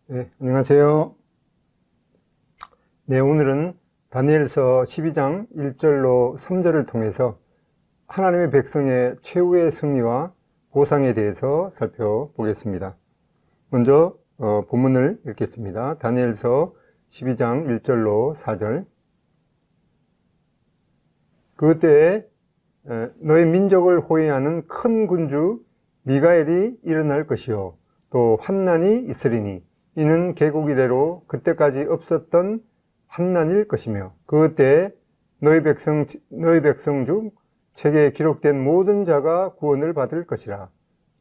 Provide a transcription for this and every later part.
네, 안녕하세요. 네, 오늘은 다니엘서 12장 1절로 3절을 통해서 하나님의 백성의 최후의 승리와 보상에 대해서 살펴보겠습니다. 먼저 본문을 읽겠습니다. 다니엘서 12장 1절로 4절. 그때에 너의 민족을 호위하는 큰 군주 미가엘이 일어날 것이요 또 환난이 있으리니 이는 개국 이래로 그때까지 없었던 환난일 것이며 그때 너희 백성 중 책에 기록된 모든 자가 구원을 받을 것이라.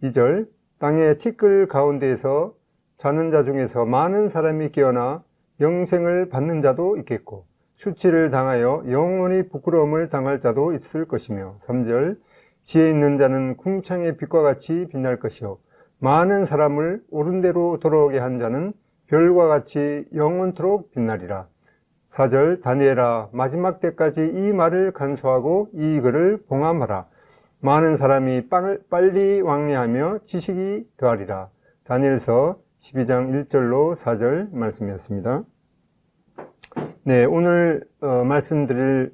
2절. 땅의 티끌 가운데에서 자는 자 중에서 많은 사람이 깨어나 영생을 받는 자도 있겠고 수치를 당하여 영원히 부끄러움을 당할 자도 있을 것이며 3절. 지혜 있는 자는 궁창의 빛과 같이 빛날 것이요 많은 사람을 옳은 대로 돌아오게 한 자는 별과 같이 영원토록 빛나리라. 4절. 다니엘아, 마지막 때까지 이 말을 간수하고 이 글을 봉함하라. 많은 사람이 빨리 왕래하며 지식이 더하리라. 다니엘서 12장 1절로 4절 말씀이었습니다. 네, 오늘 말씀드릴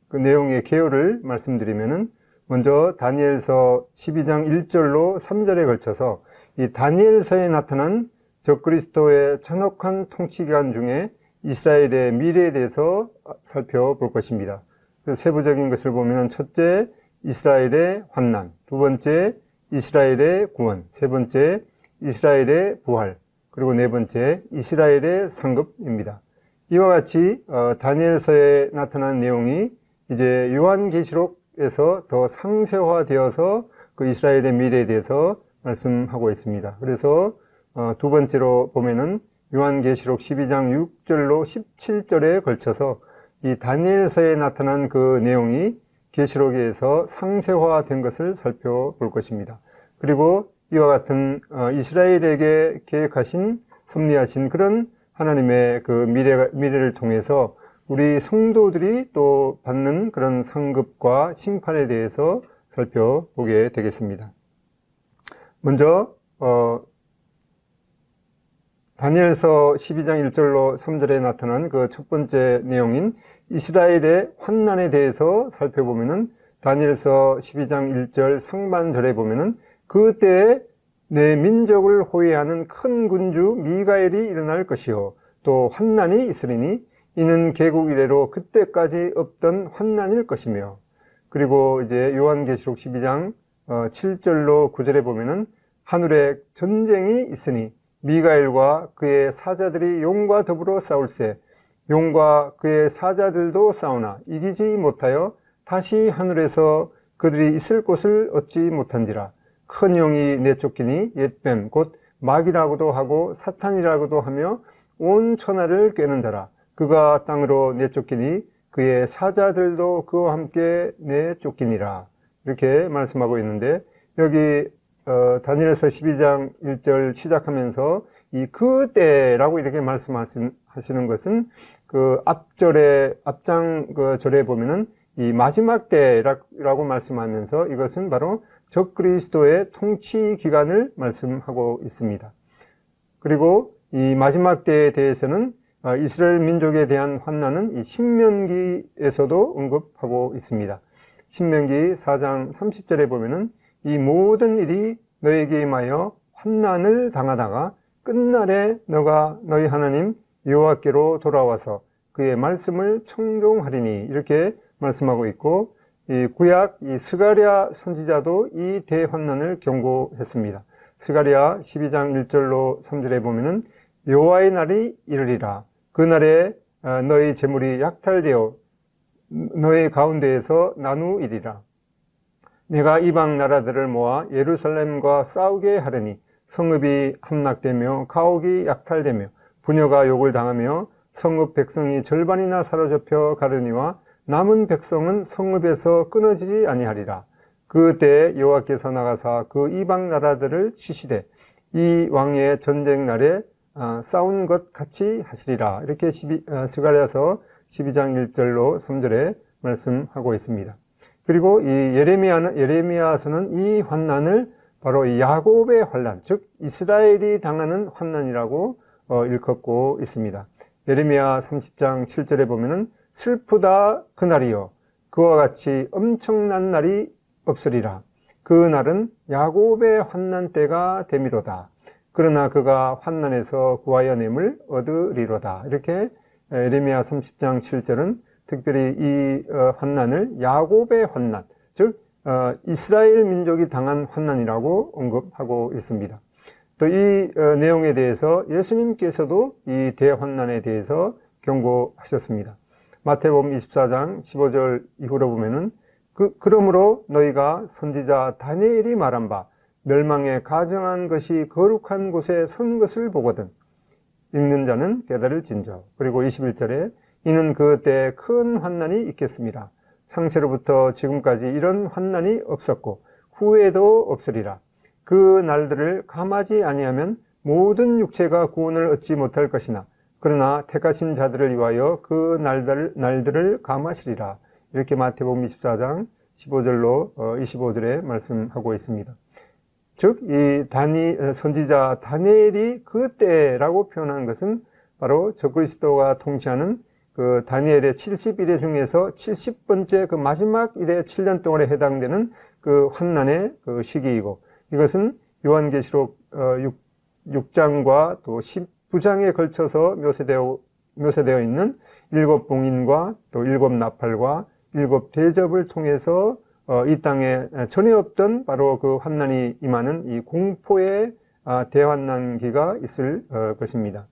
그 내용의 개요를 말씀드리면은 먼저 다니엘서 12장 1절로 3절에 걸쳐서 이 다니엘서에 나타난 적그리스도의 잔혹한 통치기간 중에 이스라엘의 미래에 대해서 살펴볼 것입니다. 그래서 세부적인 것을 보면 첫째, 이스라엘의 환난, 두 번째, 이스라엘의 구원, 세 번째, 이스라엘의 부활, 그리고 네 번째, 이스라엘의 상급입니다. 이와 같이 다니엘서에 나타난 내용이 이제 요한계시록에서 더 상세화되어서 그 이스라엘의 미래에 대해서 말씀하고 있습니다. 그래서 두 번째로 보면은 요한계시록 12장 6절로 17절에 걸쳐서 이 다니엘서에 나타난 그 내용이 계시록에서 상세화된 것을 살펴볼 것입니다. 그리고 이와 같은 이스라엘에게 계획하신 섭리하신 그런 하나님의 그 미래를 통해서 우리 성도들이 또 받는 그런 상급과 심판에 대해서 살펴보게 되겠습니다. 먼저 다니엘서 12장 1절로 3절에 나타난 그 첫 번째 내용인 이스라엘의 환난에 대해서 살펴보면은 다니엘서 12장 1절 상반절에 보면은 그때에 내 민족을 호위하는 큰 군주 미가엘이 일어날 것이요 또 환난이 있으리니 이는 개국 이래로 그때까지 없던 환난일 것이며, 그리고 이제 요한계시록 12장 7절로 9절에 보면은 하늘에 전쟁이 있으니 미가엘과 그의 사자들이 용과 더불어 싸울세 용과 그의 사자들도 싸우나 이기지 못하여 다시 하늘에서 그들이 있을 곳을 얻지 못한지라. 큰 용이 내쫓기니 옛뱀 곧 마귀라고도 하고 사탄이라고도 하며 온 천하를 꿰는 자라. 그가 땅으로 내쫓기니 그의 사자들도 그와 함께 내쫓기니라. 이렇게 말씀하고 있는데, 여기 다니엘서 12장 1절 시작하면서 이 그때라고 이렇게 말씀하시는 것은 그 앞장 그 절에 보면은 이 마지막 때라고 말씀하면서 이것은 바로 적그리스도의 통치 기간을 말씀하고 있습니다. 그리고 이 마지막 때에 대해서는 이스라엘 민족에 대한 환난은 이 신명기에서도 언급하고 있습니다. 신명기 4장 30절에 보면은 이 모든 일이 너에게 임하여 환난을 당하다가 끝날에 너가 너희 하나님 여호와께로 돌아와서 그의 말씀을 청종하리니 이렇게 말씀하고 있고, 이 구약 이 스가랴 선지자도 이 대환난을 경고했습니다. 스가랴 12장 1절로 3절에 보면은 여호와의 날이 이르리라. 그날에 너희 재물이 약탈되어 너희 가운데에서 나누이리라. 내가 이방 나라들을 모아 예루살렘과 싸우게 하려니 성읍이 함락되며 가옥이 약탈되며 부녀가 욕을 당하며 성읍 백성이 절반이나 사로잡혀 가려니와 남은 백성은 성읍에서 끊어지지 아니하리라. 그때 여호와께서 나가사 그 이방 나라들을 치시되 이 왕의 전쟁 날에 싸운 것 같이 하시리라. 이렇게 스가랴서 12장 1절로 3절에 말씀하고 있습니다. 그리고 이 예레미야서는 이 환난을 바로 이 야곱의 환난, 즉 이스라엘이 당하는 환난이라고 일컫고 있습니다. 예레미야 30장 7절에 보면은 슬프다 그날이요 그와 같이 엄청난 날이 없으리라. 그 날은 야곱의 환난 때가 되미로다. 그러나 그가 환난에서 구하여 냄을 얻으리로다. 이렇게 예레미야 30장 7절은 특별히 이 환난을 야곱의 환난, 즉 이스라엘 민족이 당한 환난이라고 언급하고 있습니다. 또 이 내용에 대해서 예수님께서도 이 대환난에 대해서 경고하셨습니다. 마태복음 24장 15절 이후로 보면은 그러므로 너희가 선지자 다니엘이 말한 바 멸망에 가정한 것이 거룩한 곳에 선 것을 보거든 읽는 자는 깨달을진저. 그리고 21절에 이는 그때 큰 환난이 있겠습니다. 창세로부터 지금까지 이런 환난이 없었고 후에도 없으리라. 그 날들을 감하지 아니하면 모든 육체가 구원을 얻지 못할 것이나 그러나 택하신 자들을 위하여 그 날들을 감하시리라. 이렇게 마태복음 24장 15절로 25절에 말씀하고 있습니다. 즉, 이 선지자 다니엘이 그때라고 표현한 것은 바로 적그리스도가 통치하는 그 다니엘의 70일의 중에서 70번째 그 마지막 일의 7년 동안에 해당되는 그 환난의 그 시기이고, 이것은 요한계시록 6장과 또 19장에 걸쳐서 묘사되어 있는 7봉인과 또 7나팔과 7대접을 통해서 이 땅에 전에 없던 바로 그 환난이 임하는 이 공포의 대환난기가 있을 것입니다.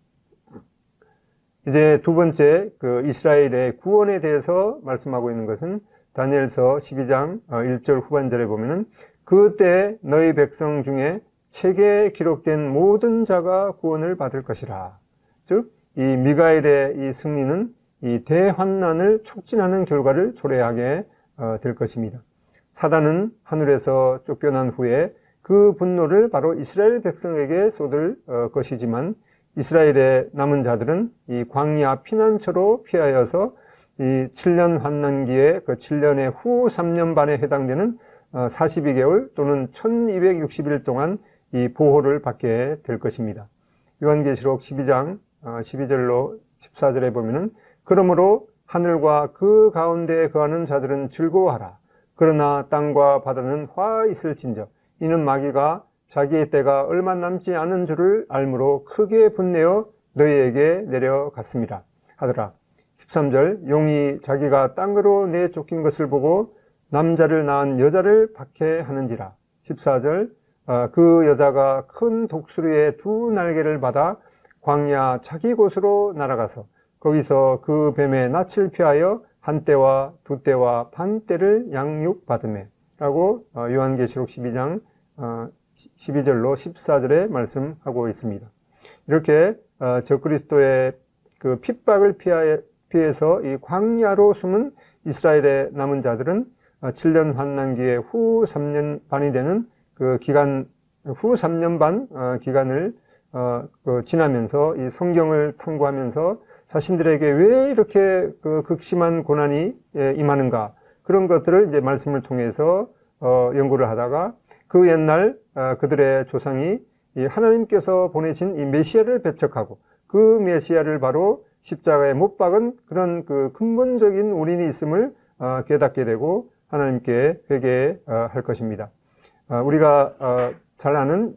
이제 두 번째 그 이스라엘의 구원에 대해서 말씀하고 있는 것은 다니엘서 12장 1절 후반절에 보면은 그때 너희 백성 중에 책에 기록된 모든 자가 구원을 받을 것이라. 즉, 이 미가엘의 이 승리는 이 대환난을 촉진하는 결과를 초래하게 될 것입니다. 사단은 하늘에서 쫓겨난 후에 그 분노를 바로 이스라엘 백성에게 쏟을 것이지만 이스라엘의 남은 자들은 이 광야 피난처로 피하여서 이 7년 환난기에 그 7년의 후 3년 반에 해당되는 42개월 또는 1260일 동안 이 보호를 받게 될 것입니다. 요한계시록 12장 12절로 14절에 보면은 그러므로 하늘과 그 가운데에 거하는 자들은 즐거워하라. 그러나 땅과 바다는 화 있을진저 이는 마귀가 자기의 때가 얼마 남지 않은 줄을 알므로 크게 분내어 너희에게 내려갔습니다 하더라. 13절 용이 자기가 땅으로 내쫓긴 것을 보고 남자를 낳은 여자를 박해하는지라. 14절 그 여자가 큰 독수리의 두 날개를 받아 광야 자기 곳으로 날아가서 거기서 그 뱀의 낯을 피하여 한 때와 두 때와 반 때를 양육받으매 라고 요한계시록 12장 12절로 14절에 말씀하고 있습니다. 이렇게 적그리스도의 그 핍박을 피해서 이 광야로 숨은 이스라엘의 남은 자들은 7년 환난기에 후 3년 반이 되는 그 기간, 후 3년 반 기간을 지나면서 이 성경을 탐구하면서 자신들에게 왜 이렇게 그 극심한 고난이 임하는가, 그런 것들을 이제 말씀을 통해서 연구를 하다가 그 옛날 그들의 조상이 이 하나님께서 보내신 이 메시아를 배척하고 그 메시아를 바로 십자가에 못 박은 그런 그 근본적인 원인이 있음을 깨닫게 되고 하나님께 회개할 것입니다. 우리가 잘 아는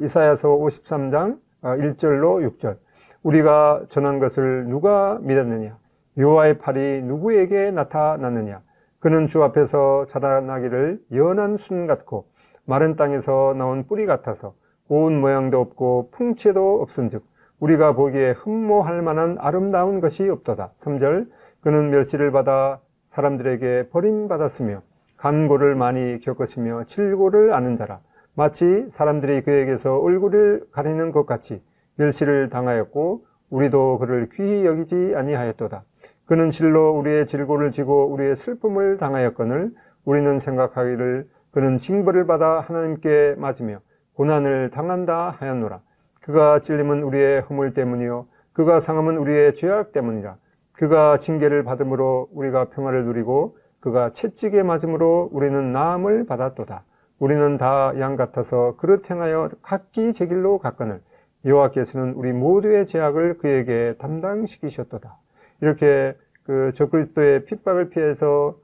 이사야서 53장 1절로 6절 우리가 전한 것을 누가 믿었느냐? 여호와의 팔이 누구에게 나타났느냐? 그는 주 앞에서 자라나기를 연한 순 같고 마른 땅에서 나온 뿌리 같아서 고운 모양도 없고 풍채도 없은즉 우리가 보기에 흠모할 만한 아름다운 것이 없도다. 3절 그는 멸시를 받아 사람들에게 버림받았으며 간고를 많이 겪었으며 질고를 아는 자라. 마치 사람들이 그에게서 얼굴을 가리는 것 같이 멸시를 당하였고 우리도 그를 귀히 여기지 아니하였도다. 그는 실로 우리의 질고를 지고 우리의 슬픔을 당하였거늘 우리는 생각하기를 그는 징벌을 받아 하나님께 맞으며 고난을 당한다 하였노라. 그가 찔림은 우리의 허물 때문이요 그가 상함은 우리의 죄악 때문이라. 그가 징계를 받음으로 우리가 평화를 누리고 그가 채찍에 맞음으로 우리는 나음을 받았도다. 우리는 다 양 같아서 그릇 행하여 각기 제 길로 갔거늘 여호와께서는 우리 모두의 죄악을 그에게 담당시키셨도다. 이렇게 그 적그리스도의 핍박을 피해서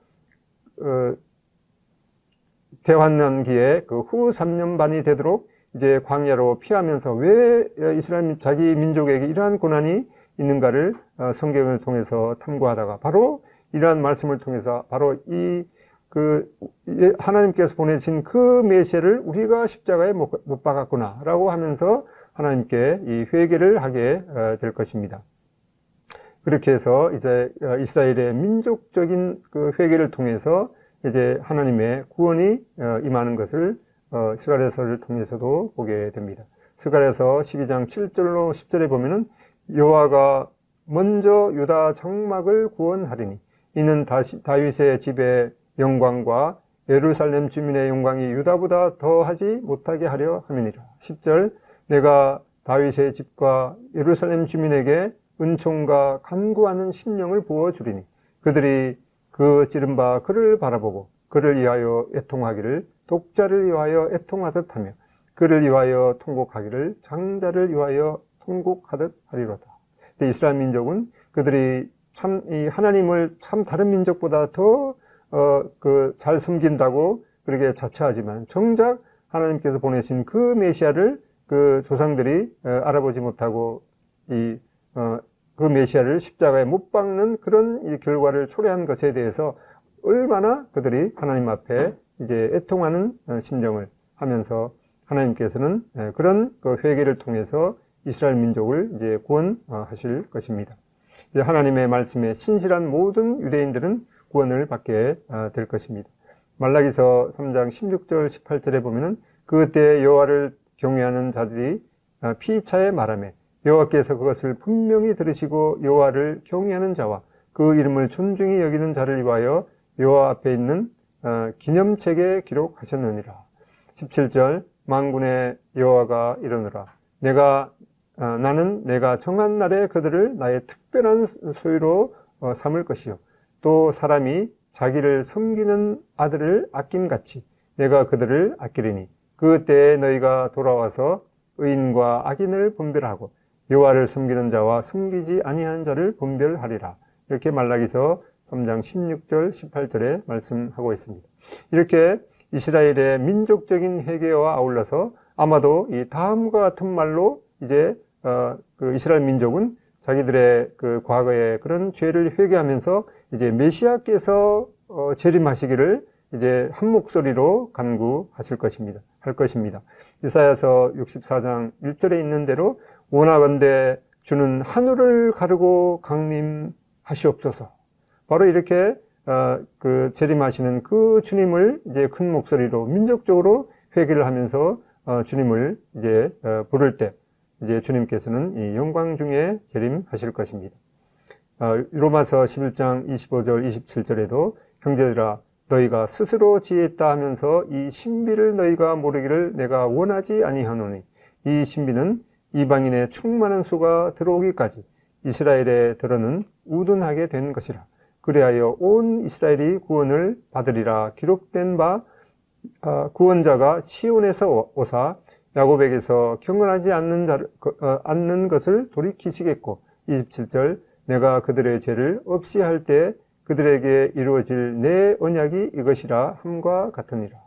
대환난기에 그 후 3년 반이 되도록 이제 광야로 피하면서 왜 이스라엘 자기 민족에게 이러한 고난이 있는가를 성경을 통해서 탐구하다가 바로 이러한 말씀을 통해서 바로 하나님께서 보내신 그 메시아를 우리가 십자가에 못 박았구나 라고 하면서 하나님께 이 회개를 하게 될 것입니다. 그렇게 해서 이제 이스라엘의 민족적인 그 회개를 통해서 이제 하나님의 구원이 임하는 것을 스가랴서를 통해서도 보게 됩니다. 스가랴서 12장 7절로 10절에 보면은 여호와가 먼저 유다 장막을 구원하리니 이는 다윗의 집의 영광과 예루살렘 주민의 영광이 유다보다 더하지 못하게 하려 함이니라. 10절 내가 다윗의 집과 예루살렘 주민에게 은총과 간구하는 심령을 부어주리니 그들이 그 찌른바 그를 바라보고 그를 위하여 애통하기를 독자를 위하여 애통하듯 하며 그를 위하여 통곡하기를 장자를 위하여 통곡하듯 하리로다. 이스라엘 민족은 그들이 참 이 하나님을 참 다른 민족보다 더 잘 섬긴다고 그렇게 자처하지만 정작 하나님께서 보내신 그 메시아를 그 조상들이 알아보지 못하고 그 메시아를 십자가에 못 박는 그런 이 결과를 초래한 것에 대해서 얼마나 그들이 하나님 앞에 이제 애통하는 심정을 하면서 하나님께서는 그런 그 회개를 통해서 이스라엘 민족을 이제 구원하실 것입니다. 이제 하나님의 말씀에 신실한 모든 유대인들은 구원을 받게 될 것입니다. 말라기서 3장 16절 18절에 보면은 그때 여호와를 경외하는 자들이 피차에 말하며 여호와께서 그것을 분명히 들으시고 여호와를 경외하는 자와 그 이름을 존중히 여기는 자를 위하여 여호와 앞에 있는 기념책에 기록하셨느니라. 17절 만군의 여호와가 이르노라 나는 내가 정한 날에 그들을 나의 특별한 소유로 삼을 것이요 또 사람이 자기를 섬기는 아들을 아낌같이 내가 그들을 아끼리니 그때에 너희가 돌아와서 의인과 악인을 분별하고 여호와를 섬기는 자와 섬기지 아니하는 자를 분별하리라. 이렇게 말라기서 3장 16절 18절에 말씀하고 있습니다. 이렇게 이스라엘의 민족적인 회개와 아울러서 아마도 이 다음과 같은 말로 이제 그 이스라엘 민족은 자기들의 그 과거의 그런 죄를 회개하면서 이제 메시아께서 재림하시기를 이제 한 목소리로 간구하실 것입니다. 할 것입니다. 이사야서 64장 1절에 있는 대로 원하건대 주는 하늘을 가르고 강림하시옵소서. 바로 이렇게 그 재림하시는 그 주님을 이제 큰 목소리로 민족적으로 회개를 하면서 주님을 이제 부를 때 이제 주님께서는 이 영광 중에 재림하실 것입니다. 로마서 11장 25절 27절에도 형제들아 너희가 스스로 지혜있다 하면서 이 신비를 너희가 모르기를 내가 원하지 아니하노니 이 신비는 이방인의 충만한 수가 들어오기까지 이스라엘에 들어는 우둔하게 된 것이라. 그리하여 온 이스라엘이 구원을 받으리라. 기록된 바 구원자가 시온에서 오사 야곱에게서 경건하지 않는 것을 돌이키시겠고 27절 내가 그들의 죄를 없이 할 때 그들에게 이루어질 내 언약이 이것이라 함과 같으니라.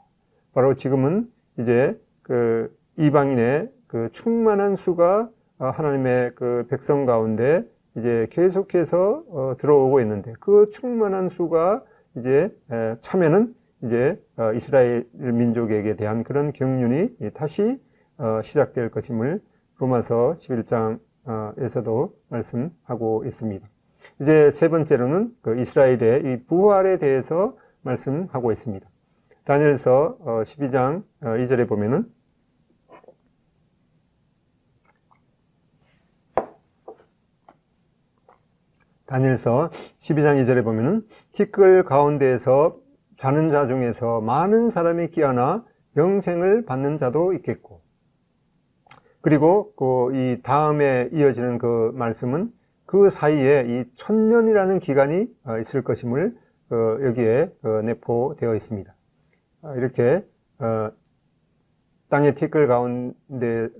바로 지금은 이제 그 이방인의 그 충만한 수가 하나님의 그 백성 가운데 이제 계속해서 들어오고 있는데 그 충만한 수가 이제 참에는 이제 이스라엘 민족에게 대한 그런 경륜이 다시 시작될 것임을 로마서 11장에서도 말씀하고 있습니다. 이제 세 번째로는 그 이스라엘의 이 부활에 대해서 말씀하고 있습니다. 다니엘서 12장 2절에 보면은 다니엘서 12장 2절에 보면은 티끌 가운데에서 자는 자 중에서 많은 사람이 깨어나 영생을 받는 자도 있겠고 그리고 그 이 다음에 이어지는 그 말씀은 그 사이에 이 1000년이라는 기간이 있을 것임을 여기에 내포되어 있습니다. 이렇게 땅의 티끌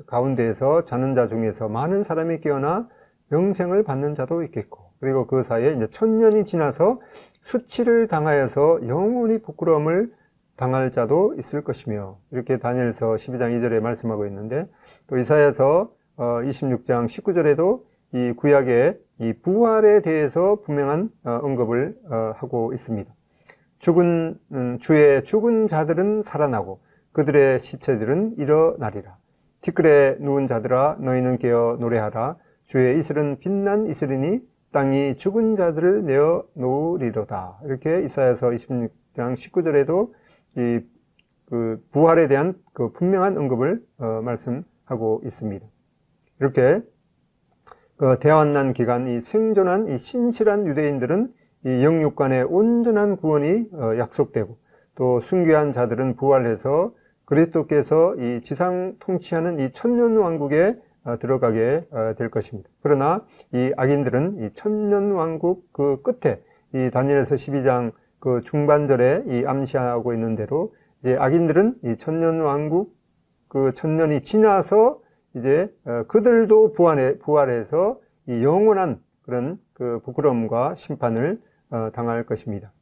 가운데에서 자는 자 중에서 많은 사람이 깨어나 영생을 받는 자도 있겠고, 그리고 그 사이에 이제 1000년이 지나서 수치를 당하여서 영원히 부끄러움을 당할 자도 있을 것이며, 이렇게 다니엘서 12장 2절에 말씀하고 있는데, 또 이사야서 26장 19절에도 이 구약의 이 부활에 대해서 분명한 언급을 하고 있습니다. 주의 죽은 자들은 살아나고 그들의 시체들은 일어나리라. 티끌에 누운 자들아 너희는 깨어 노래하라. 주의 이슬은 빛난 이슬이니 땅이 죽은 자들을 내어 놓으리로다. 이렇게 이사야서 26장 19절에도 이 부활에 대한 그 분명한 언급을 말씀하고 있습니다. 이렇게 대환난 기간 이 생존한 이 신실한 유대인들은 이 영육간의 온전한 구원이 약속되고, 또 순교한 자들은 부활해서 그리스도께서 이 지상 통치하는 이 천년 왕국에 들어가게 될 것입니다. 그러나 이 악인들은 이 천년 왕국 그 끝에 이 다니엘서 12장 그 중반절에 이 암시하고 있는 대로 이제 악인들은 이 천년 왕국 그 천년이 지나서 이제 그들도 부활해서 이 영원한 그런 그 부끄러움과 심판을 당할 것입니다.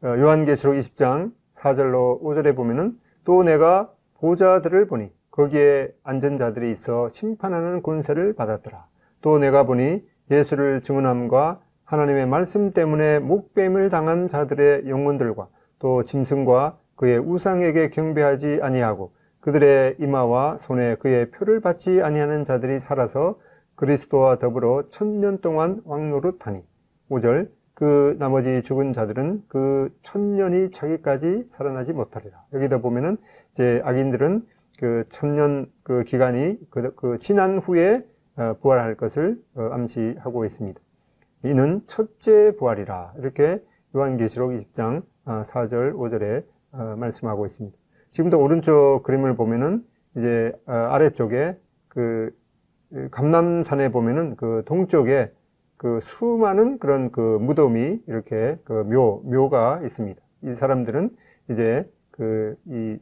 요한계시록 20장 4절로 5절에 보면은 또 내가 보좌들을 보니 거기에 앉은 자들이 있어 심판하는 권세를 받았더라. 또 내가 보니 예수를 증언함과 하나님의 말씀 때문에 목뱀을 당한 자들의 영혼들과 또 짐승과 그의 우상에게 경배하지 아니하고 그들의 이마와 손에 그의 표를 받지 아니하는 자들이 살아서 그리스도와 더불어 1000년 동안 왕노릇하니. 5절 그 나머지 죽은 자들은 그 1000년이 차기까지 살아나지 못하리라. 여기다 보면은 이제 악인들은 그 1000년 그 기간이 그 지난 후에 부활할 것을 암시하고 있습니다. 이는 첫째 부활이라. 이렇게 요한계시록 20장 4절 5절에 말씀하고 있습니다. 지금도 오른쪽 그림을 보면은 이제 아래쪽에 그 감람산에 보면은 그 동쪽에 그 수많은 그런 그 무덤이 이렇게 그 묘가 있습니다. 이 사람들은 이제 이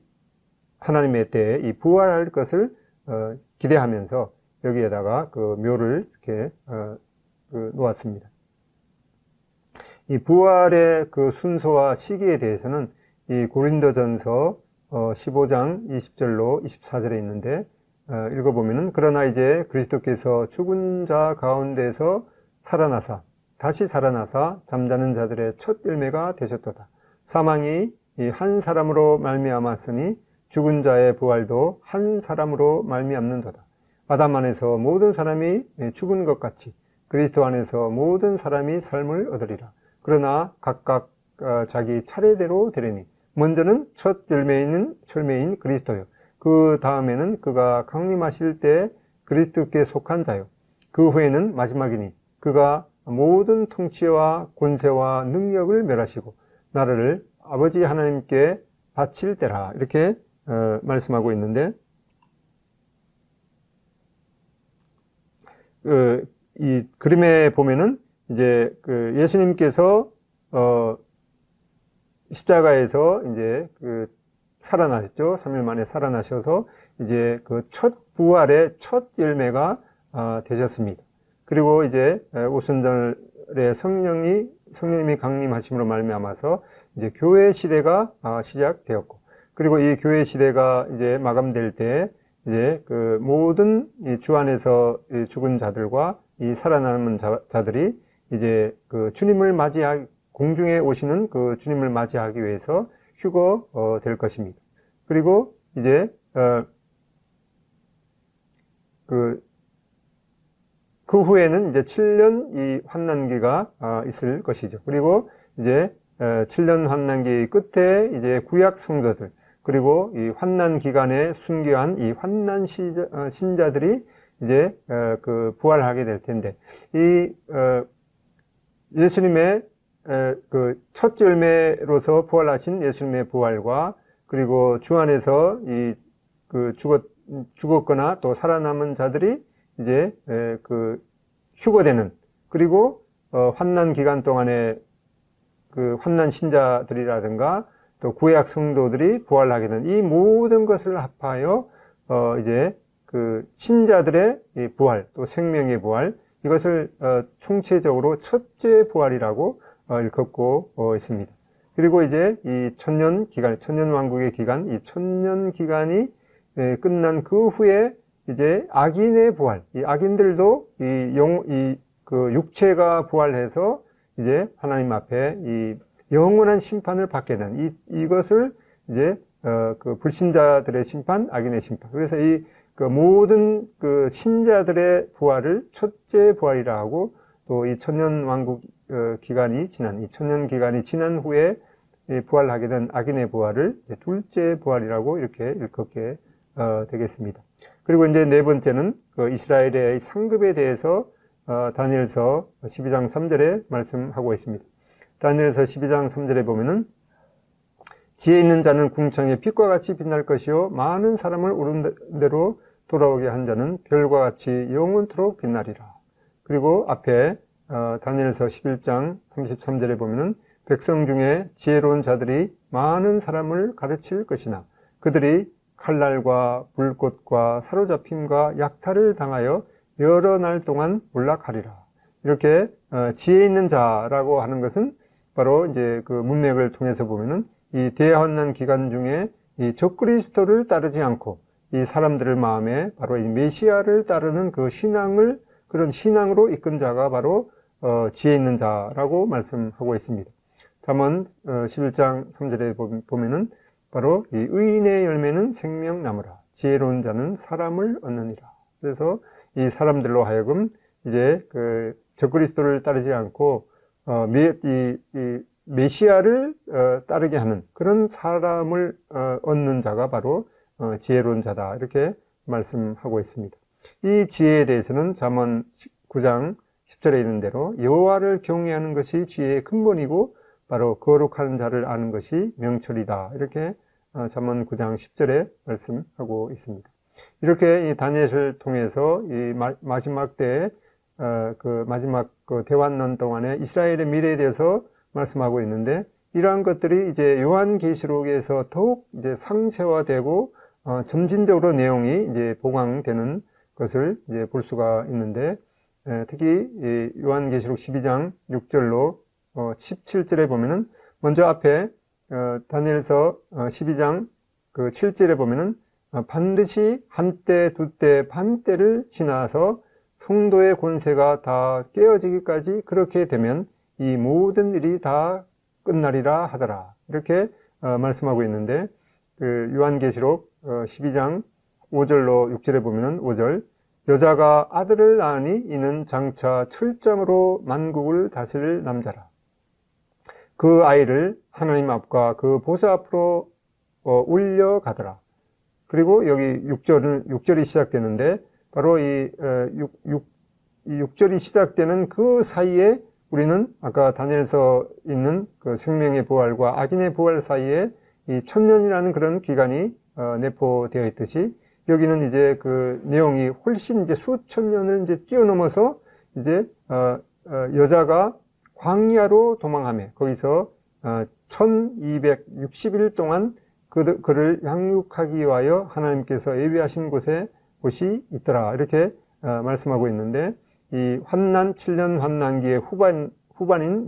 하나님의 때에 이 부활할 것을 기대하면서 여기에다가 그 묘를 이렇게 놓았습니다. 이 부활의 그 순서와 시기에 대해서는 이 고린도전서 15장 20절로 24절에 있는데 읽어보면은 그러나 이제 그리스도께서 죽은 자 가운데서 다시 살아나사 잠자는 자들의 첫 열매가 되셨도다. 사망이 한 사람으로 말미암았으니 죽은 자의 부활도 한 사람으로 말미암는도다. 아담 안에서 모든 사람이 죽은 것 같이 그리스도 안에서 모든 사람이 삶을 얻으리라. 그러나 각각 자기 차례대로 되리니 먼저는 첫 열매인 그리스도요. 그 다음에는 그가 강림하실 때 그리스도께 속한 자요. 그 후에는 마지막이니 그가 모든 통치와 권세와 능력을 멸하시고 나라를 아버지 하나님께 바칠 때라. 이렇게 말씀하고 있는데 이 그림에 보면은 이제 그 예수님께서 십자가에서 이제 살아나셨죠. 3일 만에 살아나셔서 이제 그 첫 부활의 첫 열매가 되셨습니다. 그리고 이제 오순절에 성령님이 강림하심으로 말미암아서 이제 교회 시대가 시작되었고, 그리고 이 교회 시대가 이제 마감될 때 이제 그 모든 이 주 안에서 죽은 자들과 이 살아남은 자들이 이제 그 주님을 공중에 오시는 그 주님을 맞이하기 위해서 휴거 될 것입니다. 그리고 이제 그 후에는 이제 7년 이 환난기가 있을 것이죠. 그리고 이제 7년 환난기 끝에 이제 구약 성도들, 그리고 이 환난 기간에 순교한 이 환난 신자들이 이제 그 부활하게 될 텐데, 이 예수님의 그 첫 열매로서 부활하신 예수님의 부활과, 그리고 주 안에서 그 죽었거나 또 살아남은 자들이 이제 그 휴거되는, 그리고 환난 기간 동안에 그 환난 신자들이라든가 또 구약 성도들이 부활하게 된 이 모든 것을 합하여 이제 그 신자들의 이 부활, 또 생명의 부활, 이것을 총체적으로 첫째 부활이라고 일컫고 있습니다. 그리고 이제 이 천년 기간, 천년 왕국의 기간, 이 천년 기간이 끝난 그 후에 이제 악인의 부활, 이 악인들도 그 육체가 부활해서 이제 하나님 앞에 이 영원한 심판을 받게 된 이것을 이제 그 불신자들의 심판, 악인의 심판. 그래서 그 모든 그 신자들의 부활을 첫째 부활이라 하고, 또 이 천년 왕국 기간이 지난, 이 천년 기간이 지난 후에 부활하게 된 악인의 부활을 둘째 부활이라고 이렇게 일컫게 되겠습니다. 그리고 이제 네 번째는 그 이스라엘의 상급에 대해서 다니엘서 12장 3절에 말씀하고 있습니다. 다니엘서 12장 3절에 보면은 지혜 있는 자는 궁창에 빛과 같이 빛날 것이요 많은 사람을 옳은 대로 돌아오게 한 자는 별과 같이 영원토록 빛나리라. 그리고 앞에 다니엘서 11장 33절에 보면은 백성 중에 지혜로운 자들이 많은 사람을 가르칠 것이나 그들이 칼날과 불꽃과 사로잡힘과 약탈을 당하여 여러 날 동안 몰락하리라. 이렇게 지혜 있는 자라고 하는 것은 바로 이제 그 문맥을 통해서 보면은 이 대환난 기간 중에 이 적그리스도를 따르지 않고 이 사람들의 마음에 바로 이 메시아를 따르는 그 신앙을, 그런 신앙으로 이끈 자가 바로 지혜 있는 자라고 말씀하고 있습니다. 잠언 11장 3절에 보면은 바로 이 의인의 열매는 생명나무라 지혜로운 자는 사람을 얻느니라. 그래서 이 사람들로 하여금 이제 그 적그리스도를 따르지 않고 메시아를 따르게 하는 그런 사람을 얻는 자가 바로 지혜로운 자다, 이렇게 말씀하고 있습니다. 이 지혜에 대해서는 잠언 9장 10절에 있는 대로 여호와를 경외하는 것이 지혜의 근본이고 바로 거룩한 자를 아는 것이 명철이다, 이렇게 잠언 9장 10절에 말씀하고 있습니다. 이렇게 이 다니엘을 통해서 이 마지막 때에 그 마지막 그 대환난 동안에 이스라엘의 미래에 대해서 말씀하고 있는데, 이러한 것들이 이제 요한계시록에서 더욱 이제 상세화되고 점진적으로 내용이 이제 보강되는 것을 이제 볼 수가 있는데, 특히 이 요한계시록 12장 6절로 17절에 보면은 먼저 앞에 다니엘서 12장 그 7절에 보면은 반드시 한때, 두때, 반때를 지나서 성도의 권세가 다 깨어지기까지 그렇게 되면 이 모든 일이 다 끝나리라 하더라, 이렇게 말씀하고 있는데, 그 요한계시록 12장 5절로 6절에 보면은 5절, 여자가 아들을 낳으니 이는 장차 철장으로 만국을 다스릴 남자라. 그 아이를 하나님 앞과 그 보좌 앞으로 올려가더라. 그리고 여기 6절이 시작되는데, 바로 이 6절이 시작되는 그 사이에 우리는 아까 다니엘서 있는 그 생명의 부활과 악인의 부활 사이에 이 천년이라는 그런 기간이 내포되어 있듯이, 여기는 이제 그 내용이 훨씬 이제 수천 년을 이제 뛰어넘어서 이제 여자가 광야로 도망하며 거기서 1260일 동안 그를 양육하기 위하여 하나님께서 예비하신 곳이 있더라, 이렇게 말씀하고 있는데, 이 환난 7년 환난기의 후반인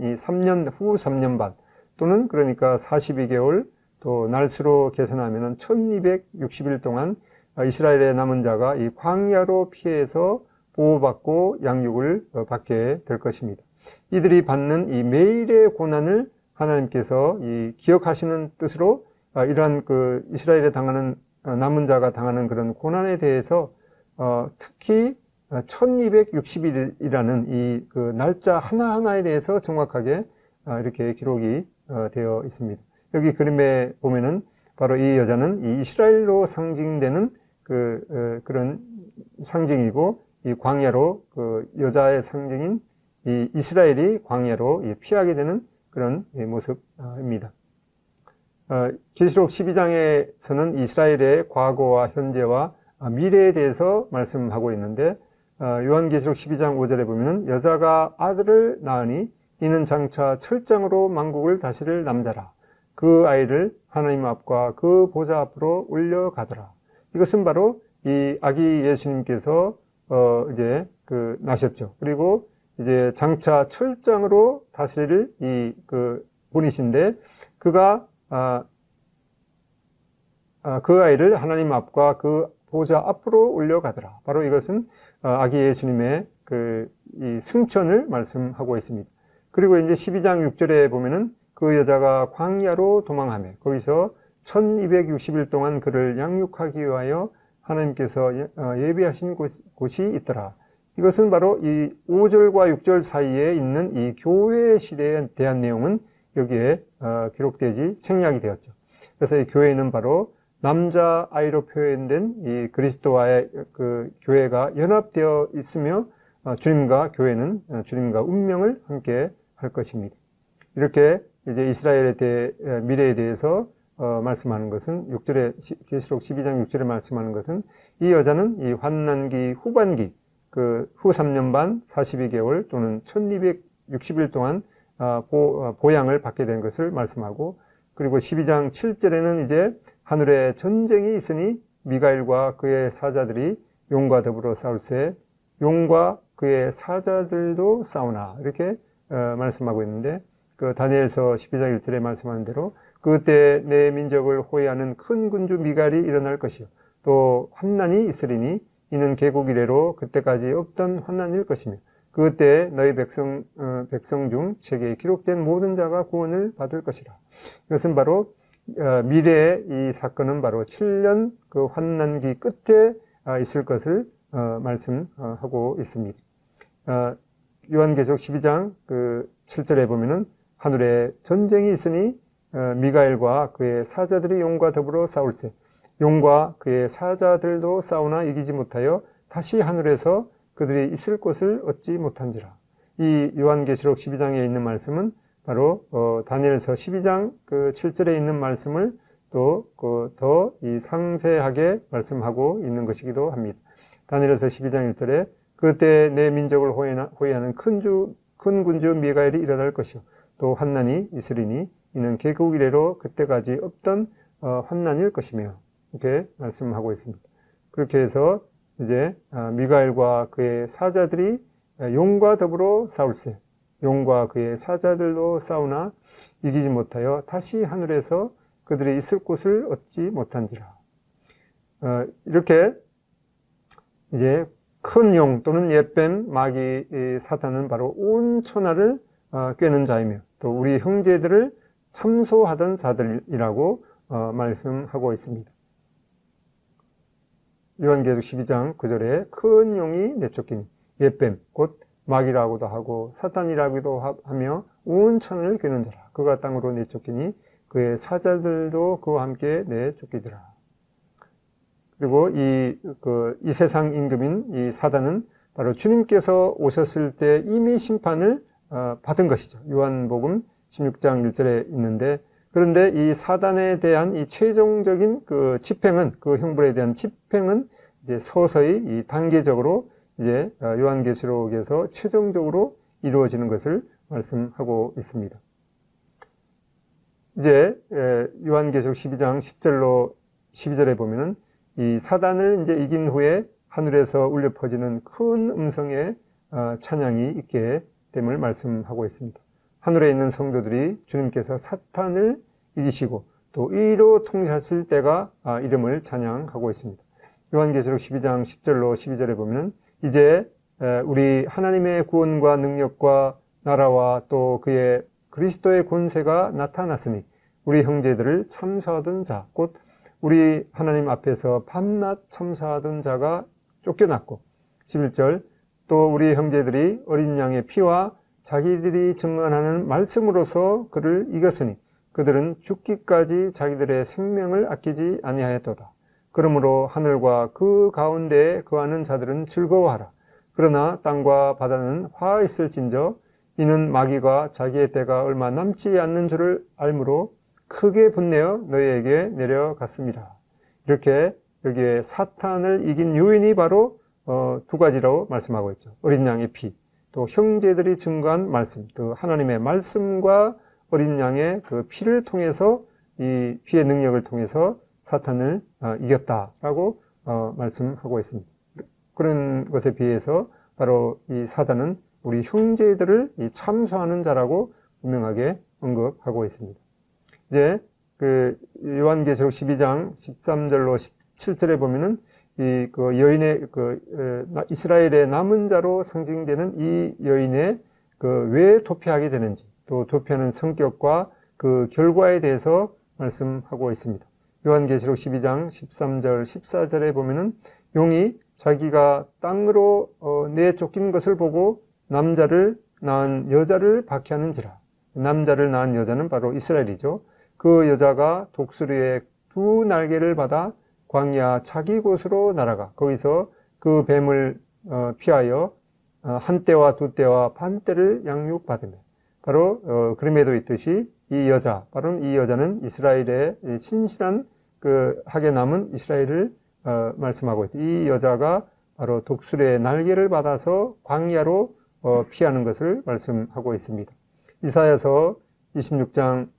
이 3년 후 3년 반 또는 그러니까 42개월 또 날수로 계산하면은 1260일 동안 이스라엘의 남은 자가 이 광야로 피해서 보호받고 양육을 받게 될 것입니다. 이들이 받는 이 매일의 고난을 하나님께서 이 기억하시는 뜻으로 이러한 그 이스라엘에 당하는 남은 자가 당하는 그런 고난에 대해서 특히 1260일이라는 이 그 날짜 하나하나에 대해서 정확하게 이렇게 기록이 되어 있습니다. 여기 그림에 보면은 바로 이 여자는 이 이스라엘로 상징되는 그런 상징이고, 이 광야로 그 여자의 상징인 이 이스라엘이 광야로 피하게 되는 그런 모습입니다. 계시록 12장에서는 이스라엘의 과거와 현재와 미래에 대해서 말씀하고 있는데, 요한계시록 12장 5절에 보면은 여자가 아들을 낳으니 이는 장차 철장으로 만국을 다스릴 남자라. 그 아이를 하나님 앞과 그 보좌 앞으로 올려가더라. 이것은 바로 이 아기 예수님께서 이제 나셨죠. 그리고 이제 장차 철장으로 다스릴 분이신데 그가 그 아이를 하나님 앞과 그 보좌 앞으로 올려가더라. 바로 이것은 아기 예수님의 이 승천을 말씀하고 있습니다. 그리고 이제 12장 6절에 보면은 그 여자가 광야로 도망하며 거기서 1260일 동안 그를 양육하기 위하여 하나님께서 예비하신 곳이 있더라. 이것은 바로 이 5절과 6절 사이에 있는 이 교회 시대에 대한 내용은 여기에 기록되지 생략이 되었죠. 그래서 이 교회는 바로 남자 아이로 표현된 이 그리스도와의 그 교회가 연합되어 있으며 주님과 교회는 주님과 운명을 함께 할 것입니다. 이렇게 이제 이스라엘의 미래에 대해서 말씀하는 것은 6절에 계시록 12장 6절에 말씀하는 것은 이 여자는 이 환난기 후반기 후 3년 반 42개월 또는 1260일 동안 보양을 받게 된 것을 말씀하고 그리고 12장 7절에는 이제 하늘에 전쟁이 있으니 미가엘과 그의 사자들이 용과 더불어 싸울세 용과 그의 사자들도 싸우나 이렇게 말씀하고 있는데 다니엘서 12장 1절에 말씀하는 대로 그때 내 민족을 호위하는 큰 군주 미갈이 일어날 것이요 또 환난이 있으리니 이는 개국 이래로 그때까지 없던 환난일 것이며 그때 너희 백성 중 책에 기록된 모든 자가 구원을 받을 것이라. 이것은 바로 미래의 이 사건은 바로 7년 그 환난기 끝에 있을 것을 말씀하고 있습니다. 요한계시록 12장 7절에 보면은 하늘에 전쟁이 있으니 미가엘과 그의 사자들이 용과 더불어 싸울세 용과 그의 사자들도 싸우나 이기지 못하여 다시 하늘에서 그들이 있을 곳을 얻지 못한지라. 이 요한계시록 12장에 있는 말씀은 바로 다니엘서 12장 7절에 있는 말씀을 또 더 이 상세하게 말씀하고 있는 것이기도 합니다. 다니엘서 12장 1절에 그때 내 민족을 호위하는 큰 군주 미가엘이 일어날 것이요 또 환난이 있으리니 이는 개국 이래로 그때까지 없던 환난일 것이며 이렇게 말씀하고 있습니다. 그렇게 해서 이제 미가엘과 그의 사자들이 용과 더불어 싸울세 용과 그의 사자들도 싸우나 이기지 못하여 다시 하늘에서 그들이 있을 곳을 얻지 못한지라. 이렇게 이제 큰 용 또는 옛뱀 마귀 사탄은 바로 온 천하를 꿰는 자이며 또 우리 형제들을 참소하던 자들이라고 말씀하고 있습니다. 요한계시록 12장 9절에 큰 용이 내쫓기니 옛뱀 곧 마귀라고도 하고 사탄이라고도 하며 온 천을 꿰는 자라. 그가 땅으로 내쫓기니 그의 사자들도 그와 함께 내쫓기더라. 그리고 이 세상 임금인 이 사단은 바로 주님께서 오셨을 때 이미 심판을 받은 것이죠. 요한복음 16장 1절에 있는데 그런데 이 사단에 대한 이 최종적인 집행은 형벌에 대한 집행은 이제 서서히 이 단계적으로 이제 요한계시록에서 최종적으로 이루어지는 것을 말씀하고 있습니다. 이제 요한계시록 12장 10절로 12절에 보면은 이 사단을 이제 이긴 후에 하늘에서 울려 퍼지는 큰 음성의 찬양이 있게 됨을 말씀하고 있습니다. 하늘에 있는 성도들이 주님께서 사탄을 이기시고 또 의로 통치하실 때가 이름을 찬양하고 있습니다. 요한계시록 12장 10절로 12절에 보면은 이제 우리 하나님의 구원과 능력과 나라와 또 그의 그리스도의 권세가 나타났으니 우리 형제들을 참사하던 자, 곧 우리 하나님 앞에서 밤낮 참사하던 자가 쫓겨났고 11절 또 우리 형제들이 어린 양의 피와 자기들이 증언하는 말씀으로서 그를 이겼으니 그들은 죽기까지 자기들의 생명을 아끼지 아니하였도다. 그러므로 하늘과 그 가운데에 거하는 자들은 즐거워하라. 그러나 땅과 바다는 화있을진저 이는 마귀가 자기의 때가 얼마 남지 않는 줄을 알므로 크게 분내어 너희에게 내려갔습니다. 이렇게 여기에 사탄을 이긴 요인이 바로 두 가지로 말씀하고 있죠. 어린 양의 피, 또 형제들이 증거한 말씀, 또 하나님의 말씀과 어린 양의 그 피를 통해서 이 피의 능력을 통해서 사탄을 이겼다라고 말씀하고 있습니다. 그런 것에 비해서 바로 이 사단은 우리 형제들을 참소하는 자라고 분명하게 언급하고 있습니다. 이제 그 요한계시록 12장 13절로 17절에 보면은 이 그 여인의 이스라엘의 남은 자로 상징되는 이 여인의 왜 도피하게 되는지, 또 도피하는 성격과 그 결과에 대해서 말씀하고 있습니다. 요한계시록 12장 13절 14절에 보면은 용이 자기가 땅으로 내쫓긴 것을 보고 남자를 낳은 여자를 박해하는지라. 남자를 낳은 여자는 바로 이스라엘이죠. 그 여자가 독수리의 두 날개를 받아 광야 자기 곳으로 날아가 거기서 그 뱀을 피하여 한 때와 두 때와 반 때를 양육받으며, 바로 그림에도 있듯이 이 여자, 바로 이 여자는 이스라엘의 신실한 하게 남은 이스라엘을 말씀하고 있다. 이 여자가 바로 독수리의 날개를 받아서 광야로 피하는 것을 말씀하고 있습니다. 이사야서 26장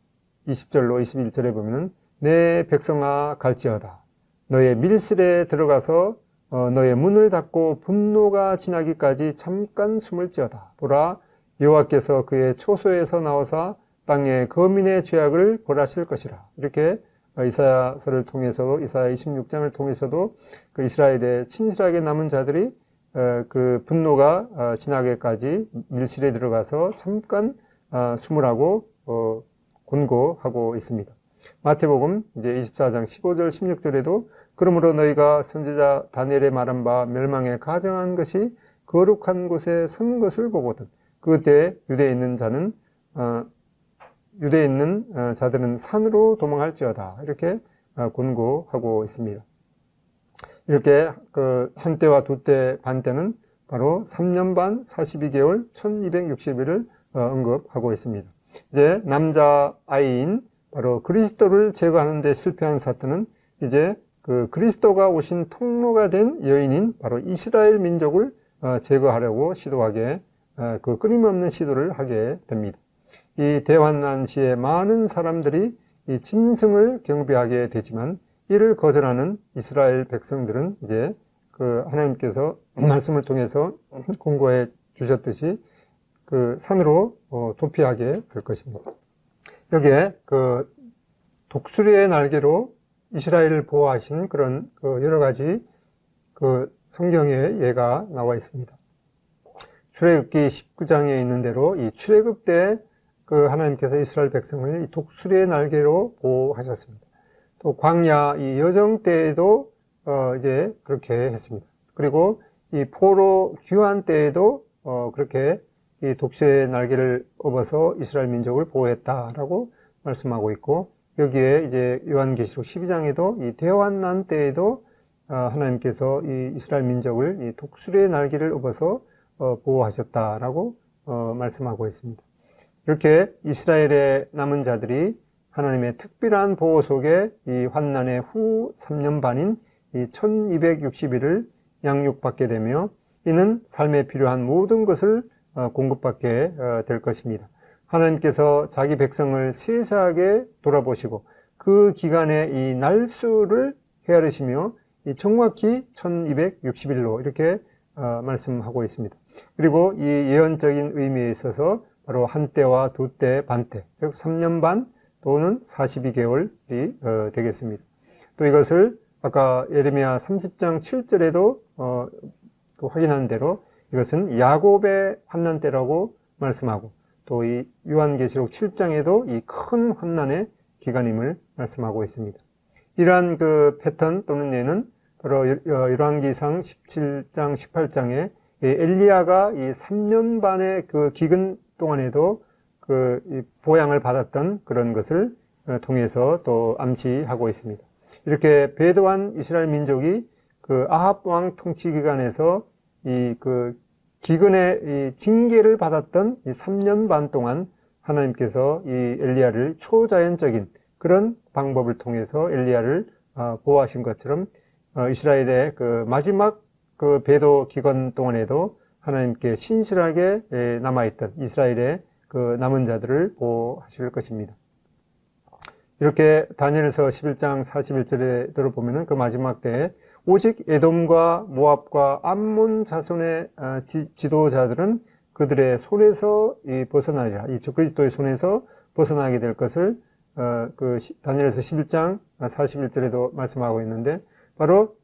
20절로 21절에 보면은 내 백성아 갈지어다. 너의 밀실에 들어가서 너의 문을 닫고 분노가 지나기까지 잠깐 숨을 지어다. 보라, 여호와께서 그의 초소에서 나오사 땅의 거민의 죄악을 벌하실 것이라. 이렇게 이사야서를 통해서도, 이사야 26장을 통해서도 그 이스라엘의 친실하게 남은 자들이 그 분노가 지나기까지 밀실에 들어가서 잠깐 숨으라고 권고하고 있습니다. 마태복음 이제 24장 15절 16절에도 그러므로 너희가 선지자 다니엘의 말한 바 멸망에 가정한 것이 거룩한 곳에 선 것을 보거든 그때 유대에 있는 자들은 산으로 도망할지어다. 이렇게 권고하고 있습니다. 이렇게 그 한때와 두때 반때는 바로 3년 반 42개월 1260일을 언급하고 있습니다. 이제 남자 아이인 바로 그리스도를 제거하는 데 실패한 사탄은 이제 그 그리스도가 오신 통로가 된 여인인 바로 이스라엘 민족을 제거하려고 시도하게 그 끊임없는 시도를 하게 됩니다. 이 대환난 시에 많은 사람들이 이 짐승을 경배하게 되지만 이를 거절하는 이스라엘 백성들은 이제 그 하나님께서 말씀을 통해서 공고해 주셨듯이 그 산으로 도피하게 될 것입니다. 여기에 그 독수리의 날개로 이스라엘을 보호하신 그런 여러 가지 그 성경의 예가 나와 있습니다. 출애굽기 19장에 있는 대로 이 출애굽 때 그 하나님께서 이스라엘 백성을 이 독수리의 날개로 보호하셨습니다. 또 광야 이 여정 때에도 이제 그렇게 했습니다. 그리고 이 포로 귀환 때에도 그렇게 이 독수리의 날개를 업어서 이스라엘 민족을 보호했다라고 말씀하고 있고, 여기에 이제 요한계시록 12장에도 이 대환난 때에도 하나님께서 이 이스라엘 민족을 이 독수리의 날개를 업어서 보호하셨다라고 말씀하고 있습니다. 이렇게 이스라엘의 남은 자들이 하나님의 특별한 보호 속에 이 환난의 후 3년 반인 이 1260일을 양육받게 되며 이는 삶에 필요한 모든 것을 공급받게 될 것입니다. 하나님께서 자기 백성을 세세하게 돌아보시고 그 기간에 이 날수를 헤아리시며 정확히 1260일로 이렇게 말씀하고 있습니다. 그리고 이 예언적인 의미에 있어서 바로 한때와 두때, 반때, 즉 3년 반 또는 42개월이 되겠습니다. 또 이것을 아까 예레미야 30장 7절에도 확인한 대로 이것은 야곱의 환난 때라고 말씀하고, 또 이 요한계시록 7장에도 이 큰 환난의 기간임을 말씀하고 있습니다. 이러한 그 패턴 또는 예는 바로 열왕기상 17장 18장에 엘리야가 이 3년 반의 그 기근 동안에도 그 보양을 받았던 그런 것을 통해서 또 암시하고 있습니다. 이렇게 배도한 이스라엘 민족이 그 아합 왕 통치 기간에서 이 그 기근의 이 징계를 받았던 이 3년 반 동안 하나님께서 이 엘리야를 초자연적인 그런 방법을 통해서 엘리야를 보호하신 것처럼 이스라엘의 그 마지막 그 배도 기간 동안에도 하나님께 신실하게 남아있던 이스라엘의 그 남은 자들을 보호하실 것입니다. 이렇게 다니엘서 11장 41절에 들어보면은 그 마지막 때에 오직 에돔과 모압과 암몬 자손의 지도자들은 그들의 손에서 벗어나리라. 이 그리스도의 손에서 벗어나게 될 것을 그 다니엘서 11장 41절에도 말씀하고 있는데, 바로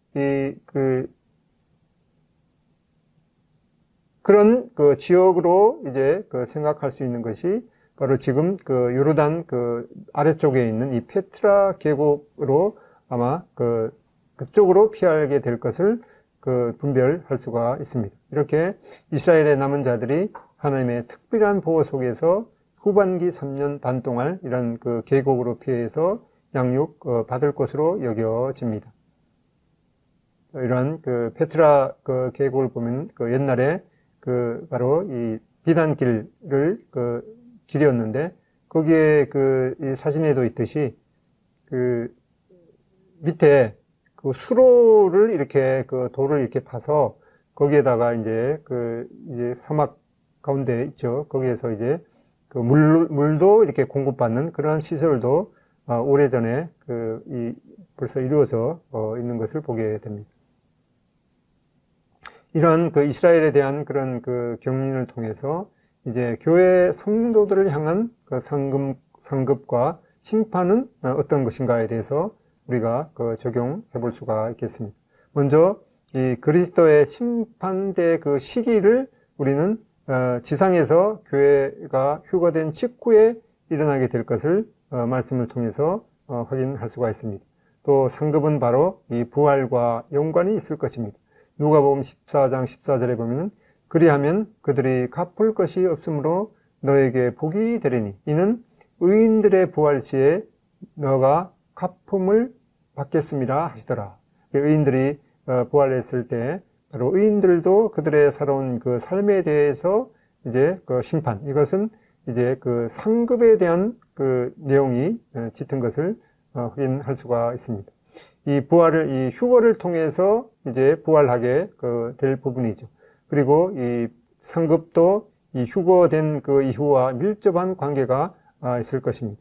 그런 그 지역으로 이제 그 생각할 수 있는 것이 바로 지금 그 요르단 그 아래쪽에 있는 이 페트라 계곡으로 아마 그쪽으로 피하게 될 것을 그 분별할 수가 있습니다. 이렇게 이스라엘의 남은 자들이 하나님의 특별한 보호 속에서 후반기 3년 반 동안 이런 그 계곡으로 피해서 양육 받을 것으로 여겨집니다. 이런 그 페트라 그 계곡을 보면 그 옛날에 그 바로 이 비단길을 그 길이었는데, 거기에 이 사진에도 있듯이 그 밑에 그 수로를 이렇게 그 돌을 이렇게 파서 거기에다가 이제 이제 사막 가운데 있죠. 거기에서 이제 그 물도 이렇게 공급받는 그런 시설도 오래전에 벌써 이루어져 있는 것을 보게 됩니다. 이런 그 이스라엘에 대한 그런 그 경륜을 통해서 이제 교회 성도들을 향한 그 상급과 심판은 어떤 것인가에 대해서 우리가 적용해 볼 수가 있겠습니다. 먼저 이 그리스도의 심판대 그 시기를 우리는 지상에서 교회가 휴거된 직후에 일어나게 될 것을 말씀을 통해서 확인할 수가 있습니다. 또 상급은 바로 이 부활과 연관이 있을 것입니다. 누가복음 14장 14절에 보면은 그리하면 그들이 갚을 것이 없으므로 너에게 복이 되리니 이는 의인들의 부활 시에 너가 갚음을 받겠음이라 하시더라. 의인들이 부활했을 때 바로 의인들도 그들의 살아온 그 삶에 대해서 이제 그 심판, 이것은 이제 그 상급에 대한 그 내용이 짙은 것을 확인할 수가 있습니다. 이 휴거를 통해서 이제 부활하게 될 부분이죠. 그리고 이 상급도 이 휴거된 그 이후와 밀접한 관계가 있을 것입니다.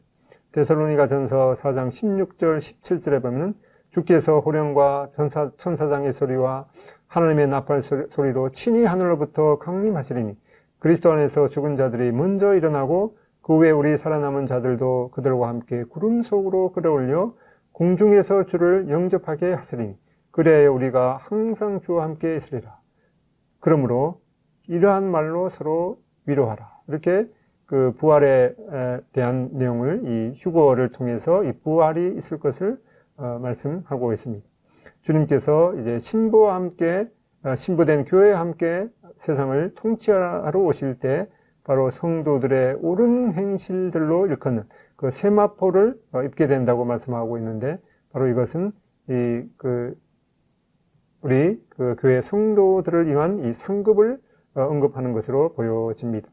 데살로니가전서 4장 16절 17절에 보면 주께서 호령과 천사장의 소리와 하나님의 나팔 소리로 친히 하늘로부터 강림하시리니 그리스도 안에서 죽은 자들이 먼저 일어나고 그 후에 우리 살아남은 자들도 그들과 함께 구름 속으로 끌어올려 공중에서 주를 영접하게 하시리니 그래야 우리가 항상 주와 함께 있으리라. 그러므로 이러한 말로 서로 위로하라. 이렇게 그 부활에 대한 내용을 이 휴거를 통해서 이 부활이 있을 것을 말씀하고 있습니다. 주님께서 이제 신부와 함께 신부된 교회와 함께 세상을 통치하러 오실 때 바로 성도들의 옳은 행실들로 일컫는 그 세마포를 입게 된다고 말씀하고 있는데, 바로 이것은 우리 그 교회 성도들을 위한 이 상급을 언급하는 것으로 보여집니다.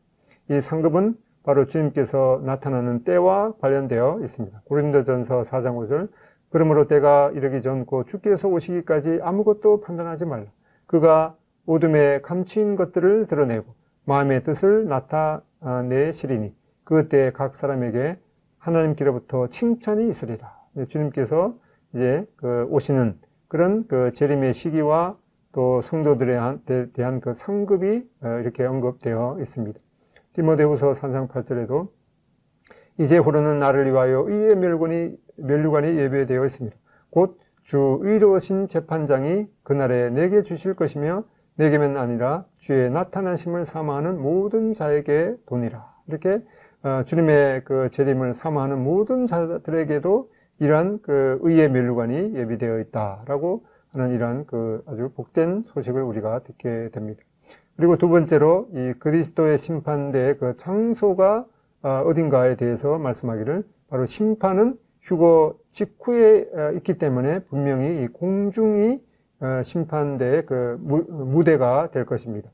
이 상급은 바로 주님께서 나타나는 때와 관련되어 있습니다. 고린도전서 4장 5절 그러므로 때가 이르기 전고 주께서 오시기까지 아무것도 판단하지 말라. 그가 어둠에 감추인 것들을 드러내고 마음의 뜻을 나타내시리니 그때 각 사람에게 하나님께로부터 칭찬이 있으리라. 주님께서 이제 오시는 그런 재림의 시기와 또 성도들에 대한 그 상급이 이렇게 언급되어 있습니다. 디모데후서 3장 8절에도 이제 후로는 나를 위하여 의의 면류관이 예배되어 있습니다. 곧 주 의로우신 재판장이 그날에 내게 주실 것이며 내게만 아니라 주의 나타나심을 사모하는 모든 자에게 도니라. 이렇게 주님의 그 재림을 사모하는 모든 자들에게도 이러한 의의 면류관이 예비되어 있다라고 하는 이러한 아주 복된 소식을 우리가 듣게 됩니다. 그리고 두 번째로 이 그리스도의 심판대의 장소가 어딘가에 대해서 말씀하기를, 바로 심판은 휴거 직후에 있기 때문에 분명히 이 공중이 심판대의 무대가 될 것입니다.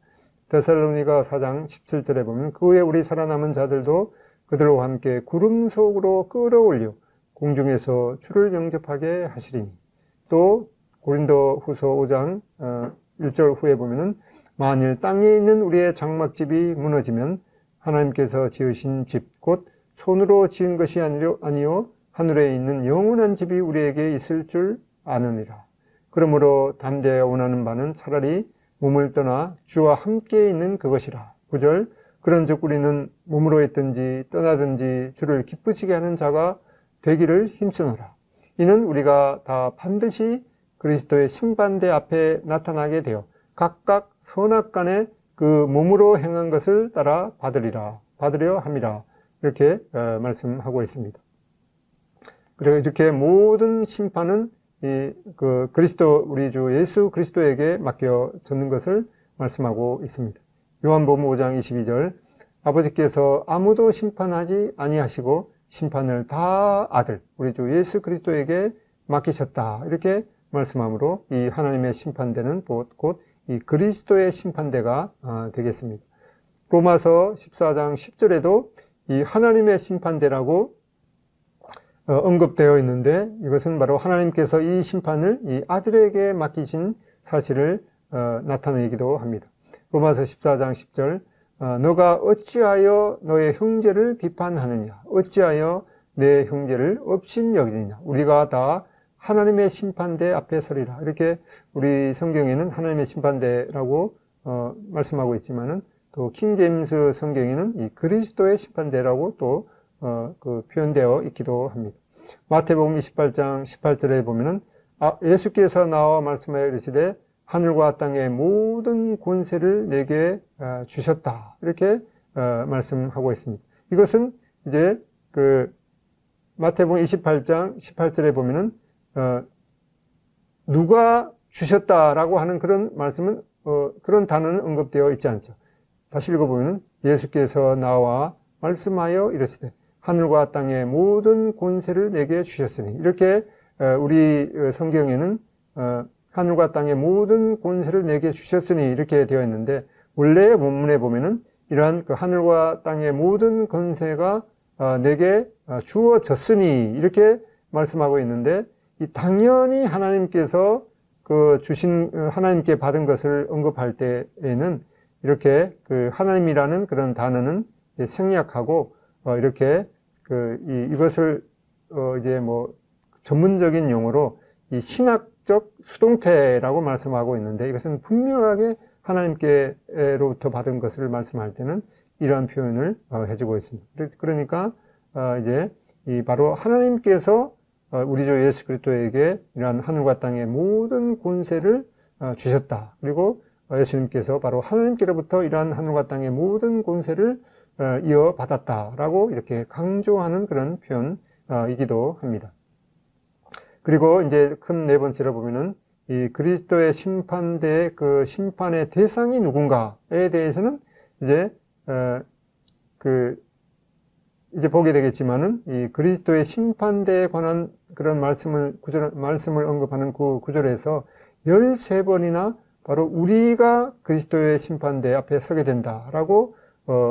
데살로니가 4장 17절에 보면 그 후에 우리 살아남은 자들도 그들과 함께 구름 속으로 끌어올려 공중에서 주를 영접하게 하시리니, 또 고린도후서 5장 1절 후에 보면은 만일 땅에 있는 우리의 장막집이 무너지면 하나님께서 지으신 집, 곧 손으로 지은 것이 아니요 하늘에 있는 영원한 집이 우리에게 있을 줄 아느니라. 그러므로 담대하여 원하는 바는 차라리 몸을 떠나 주와 함께 있는 그것이라. 9절 그런즉 우리는 몸으로 있든지 떠나든지 주를 기쁘시게 하는 자가 되기를 힘쓰노라. 이는 우리가 다 반드시 그리스도의 심판대 앞에 나타나게 되어 각각 선악간에 그 몸으로 행한 것을 따라 받으려 함이라. 이렇게 말씀하고 있습니다. 그리고 이렇게 모든 심판은 우리 주 예수 그리스도에게 맡겨졌는 것을 말씀하고 있습니다. 요한복음 5장 22절 아버지께서 아무도 심판하지 아니하시고 심판을 다 아들 우리 주 예수 그리스도에게 맡기셨다. 이렇게 말씀하므로 이 하나님의 심판대는 곧 이 그리스도의 심판대가 되겠습니다. 로마서 14장 10절에도 이 하나님의 심판대라고 언급되어 있는데 이것은 바로 하나님께서 이 심판을 이 아들에게 맡기신 사실을 나타내기도 합니다. 로마서 14장 10절 너가 어찌하여 너의 형제를 비판하느냐 어찌하여 내 형제를 업신여기느냐 우리가 다 하나님의 심판대 앞에 서리라. 이렇게 우리 성경에는 하나님의 심판대라고 말씀하고 있지만은 또 킹제임스 성경에는 이 그리스도의 심판대라고 또 표현되어 있기도 합니다. 마태복음 28장 18절에 보면은 예수께서 나와 말씀하여 이르시되 하늘과 땅의 모든 권세를 내게 주셨다. 이렇게 말씀하고 있습니다. 이것은 이제 마태복음 28장 18절에 보면은 누가 주셨다라고 하는 그런 말씀은 그런 단어는 언급되어 있지 않죠. 다시 읽어보면은 예수께서 나와 말씀하여 이르시되 하늘과 땅의 모든 권세를 내게 주셨으니 이렇게 우리 성경에는 하늘과 땅의 모든 권세를 내게 주셨으니 이렇게 되어 있는데 원래 원문에 보면은 이러한 그 하늘과 땅의 모든 권세가 내게 주어졌으니 이렇게 말씀하고 있는데 이 당연히 하나님께서 하나님께 받은 것을 언급할 때에는 이렇게 하나님이라는 그런 단어는 생략하고 이렇게 이것을 이제 전문적인 용어로 이 신학적 수동태라고 말씀하고 있는데 이것은 분명하게 하나님께로부터 받은 것을 말씀할 때는 이러한 표현을 해주고 있습니다. 그러니까 이제 바로 하나님께서 우리 주 예수 그리스도에게 이러한 하늘과 땅의 모든 권세를 주셨다. 그리고 예수님께서 바로 하나님께로부터 이러한 하늘과 땅의 모든 권세를 이어받았다라고 이렇게 강조하는 그런 표현이기도 합니다. 그리고 이제 큰 네 번째로 보면은 이 그리스도의 심판대의 그 심판의 대상이 누군가에 대해서는 이제 이제 보게 되겠지만은 이 그리스도의 심판대에 관한 그런 말씀을 언급하는 그 구절에서 13번이나 바로 우리가 그리스도의 심판대 앞에 서게 된다라고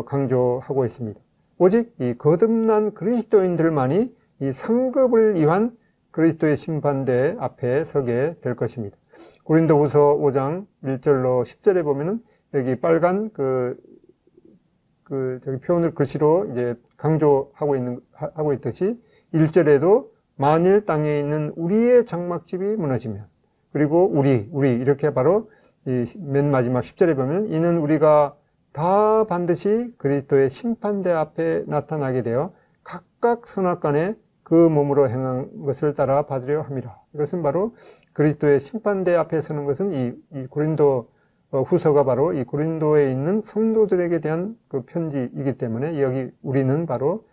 강조하고 있습니다. 오직 이 거듭난 그리스도인들만이 이 상급을 이한 그리스도의 심판대 앞에 서게 될 것입니다. 고린도후서 5장 1절로 10절에 보면은 여기 빨간 저기 표현을 글씨로 이제 하고 있듯이 1절에도 만일 땅에 있는 우리의 장막집이 무너지면 그리고 우리 이렇게 바로 이 맨 마지막 10절에 보면 이는 우리가 다 반드시 그리스도의 심판대 앞에 나타나게 되어 각각 선악간에 그 몸으로 행한 것을 따라 받으려 함이라. 이것은 바로 그리스도의 심판대 앞에 서는 것은 이 고린도 후서가 바로 이 고린도에 있는 성도들에게 대한 그 편지이기 때문에 여기 우리는 바로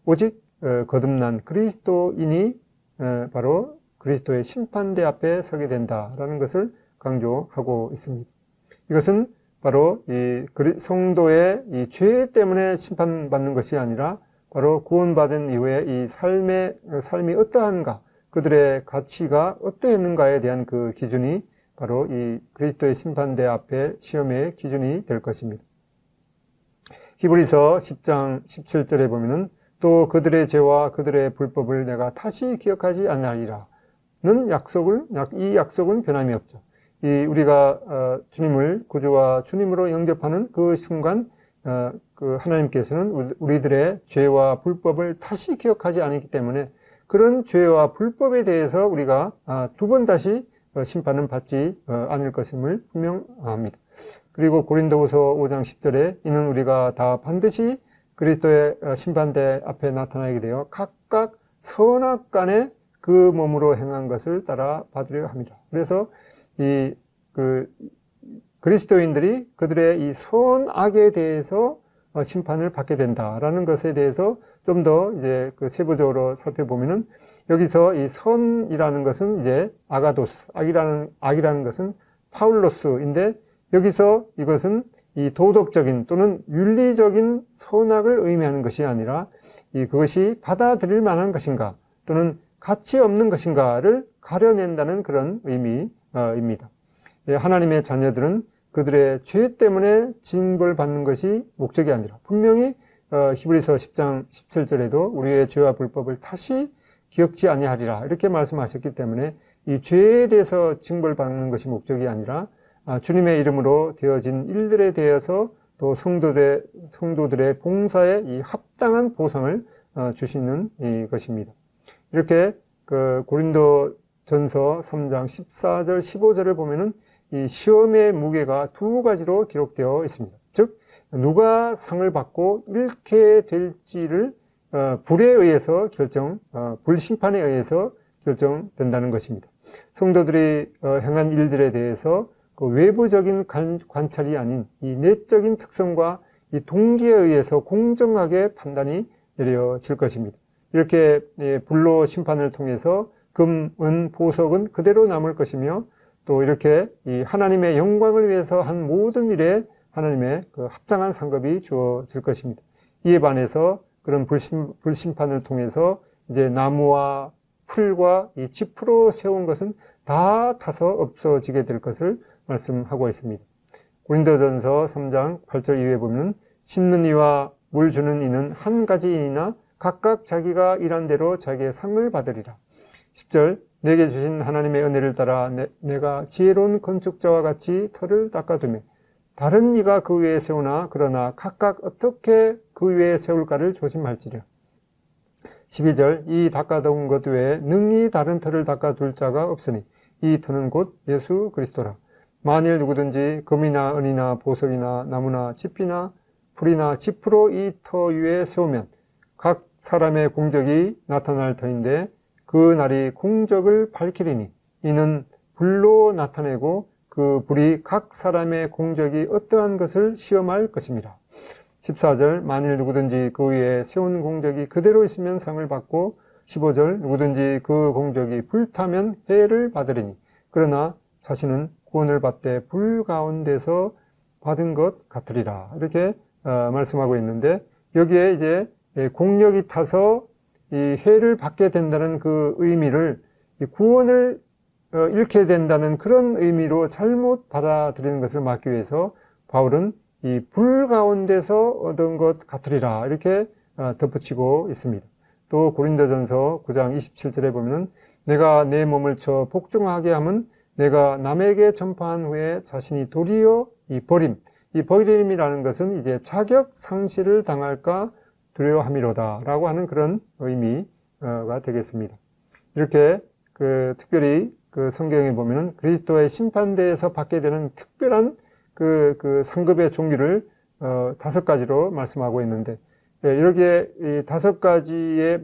오직 거듭난 그리스도인이 바로 그리스도의 심판대 앞에 서게 된다라는 것을 강조하고 있습니다. 이것은 바로 이 성도의 이 죄 때문에 심판받는 것이 아니라 바로 구원받은 이후에 이 삶이 어떠한가, 그들의 가치가 어떠했는가에 대한 그 기준이 바로 이 그리스도의 심판대 앞에 시험의 기준이 될 것입니다. 히브리서 10장 17절에 보면은 또 그들의 죄와 그들의 불법을 내가 다시 기억하지 아니하리라는 이 약속은 변함이 없죠. 우리가 주님을 구주와 주님으로 영접하는 그 순간 그 하나님께서는 우리들의 죄와 불법을 다시 기억하지 않았기 때문에 그런 죄와 불법에 대해서 우리가 두 번 다시 심판은 받지 않을 것임을 분명합니다. 그리고 고린도후서 5장 10절에 이는 우리가 다 반드시 그리스도의 심판대 앞에 나타나게 되어 각각 선악간에 그 몸으로 행한 것을 따라 받으려 합니다. 그래서 그리스도인들이 그들의 이 선악에 대해서 심판을 받게 된다라는 것에 대해서 좀 더 이제 그 세부적으로 살펴보면은 여기서 이 선이라는 것은 이제 아가도스, 악이라는 것은 파울로스인데 여기서 이것은 이 도덕적인 또는 윤리적인 선악을 의미하는 것이 아니라 그것이 받아들일 만한 것인가 또는 가치 없는 것인가를 가려낸다는 그런 의미입니다. 하나님의 자녀들은 그들의 죄 때문에 징벌받는 것이 목적이 아니라 분명히 히브리서 10장 17절에도 우리의 죄와 불법을 다시 기억지 아니하리라 이렇게 말씀하셨기 때문에 이 죄에 대해서 징벌받는 것이 목적이 아니라 주님의 이름으로 되어진 일들에 대해서 또 성도들의 봉사에 이 합당한 보상을 주시는 것입니다. 이렇게 그 고린도전서 3장 14절 15절을 보면은 이 시험의 무게가 두 가지로 기록되어 있습니다. 즉 누가 상을 받고 잃게 될지를 불에 의해서 불심판에 의해서 결정된다는 것입니다. 성도들이 행한 일들에 대해서 그 외부적인 관찰이 아닌 이 내적인 특성과 이 동기에 의해서 공정하게 판단이 내려질 것입니다. 이렇게 불로 심판을 통해서 금, 은, 보석은 그대로 남을 것이며 또 이렇게 이 하나님의 영광을 위해서 한 모든 일에 하나님의 그 합당한 상급이 주어질 것입니다. 이에 반해서 그런 불심판을 통해서 이제 나무와 풀과 이 짚으로 세운 것은 다 타서 없어지게 될 것을 말씀하고 있습니다. 고린도전서 3장 8절 이후에 보면 심는 이와 물 주는 이는 한 가지이나 각각 자기가 일한 대로 자기의 상을 받으리라. 10절 내게 주신 하나님의 은혜를 따라 내가 지혜로운 건축자와 같이 터를 닦아두며 다른 이가 그 위에 세우나 그러나 각각 어떻게 그 위에 세울까를 조심할지라. 12절 이 닦아둔 것 외에 능히 다른 터를 닦아둘 자가 없으니 이 터는 곧 예수 그리스도라. 만일 누구든지 금이나 은이나 보석이나 나무나 짚이나 풀이나 짚으로 이 터 위에 세우면 각 사람의 공적이 나타날 터인데 그 날이 공적을 밝히리니 이는 불로 나타내고 그 불이 각 사람의 공적이 어떠한 것을 시험할 것입니다. 14절 만일 누구든지 그 위에 세운 공적이 그대로 있으면 상을 받고 15절 누구든지 그 공적이 불타면 해를 받으리니 그러나 자신은 구원을 받되 불 가운데서 받은 것 같으리라. 이렇게 말씀하고 있는데 여기에 이제 공력이 타서 이 해를 받게 된다는 그 의미를 구원을 잃게 된다는 그런 의미로 잘못 받아들이는 것을 막기 위해서 바울은 이 불 가운데서 얻은 것 같으리라 이렇게 덧붙이고 있습니다. 또 고린도전서 9장 27절에 보면 내가 내 몸을 쳐 복종하게 함은 내가 남에게 전파한 후에 자신이 도리어 이 버림이라는 것은 이제 자격 상실을 당할까 두려워함이로다 라고 하는 그런 의미가 되겠습니다. 이렇게 특별히 성경에 보면은 그리스도의 심판대에서 받게 되는 특별한 그 상급의 종류를 5가지로 말씀하고 있는데, 이렇게 이 5가지의